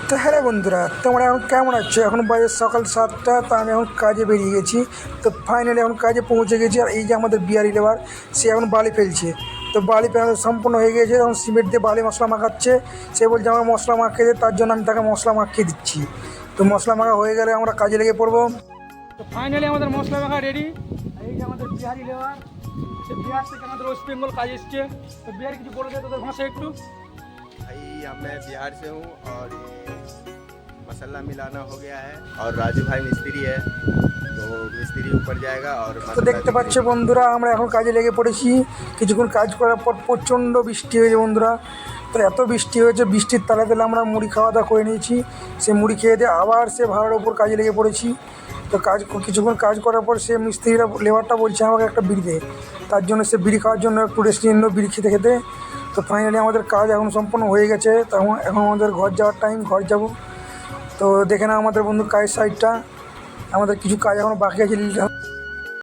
তো হ্যাঁ বন্ধুরা, তোমরা এখন কেমন আছো? এখন বাজে সকাল 7টা। তো আমি এখন কাজে বেরিয়ে গেছি। তো ফাইনালি এখন কাজে পৌঁছে গেছি। আর এই যে আমাদের বিহারি লেবার, সে এখন বালি ফেলছে। তো বালি ফেলা সম্পূর্ণ হয়ে গেছে। এখন সিমেন্ট দিয়ে বালি মশলা মাখাচ্ছে। সে বলছে আমার মশলা মাখিয়ে দে, তার জন্য আমি তাকে মশলা মাখিয়ে দিচ্ছি। তো মশলা মাখা হয়ে গেলে আমরা কাজে লেগে পড়বো। তো ফাইনালি আমাদের মশলা মাখা রেডি। এই যে আমাদের বিহারি লেবার, সে বিহার থেকে আমাদের ওয়েস্ট বেঙ্গল কাজ এসছে। তো বিহারি কিছু বলে দেয় তোদের ভাষায় একটু। भाई मैं बिहार से हूँ और ये मसाला मिलाना हो गया है और राजू भाई मिस्त्री है तो मिस्त्री ऊपर जाएगा और তো দেখতে পাচ্ছ বন্ধুরা, আমরা এখন কাজে লেগে পড়েছি। কিছুক্ষণ কাজ করার পর প্রচণ্ড বৃষ্টি হয়েছে বন্ধুরা। তো এত বৃষ্টি হয়েছে, বৃষ্টির তালে তালে আমরা মুড়ি খাওয়া দাওয়া করে নিয়েছি। সে মুড়ি খেয়ে দিয়ে আবার সে ভাড়ার ওপর কাজে লেগে পড়েছি। তো কিছুক্ষণ কাজ করার পর সে মিস্ত্রিরা লেবারটা বলছে আমাকে একটা বিড়ি দে। তার জন্য সে বিড়ি খাওয়ার জন্য একটু রেস্ট নিল বিড়ি খেতে খেতে। তো ফাইনালি আমাদের কাজ এখন সম্পূর্ণ হয়ে গেছে। তখন এখন আমাদের ঘর যাওয়ার টাইম, ঘর যাব। তো দেখে না আমাদের বন্ধুর কাজের সাইডটা, আমাদের কিছু কাজ এখনও বাকি আছে।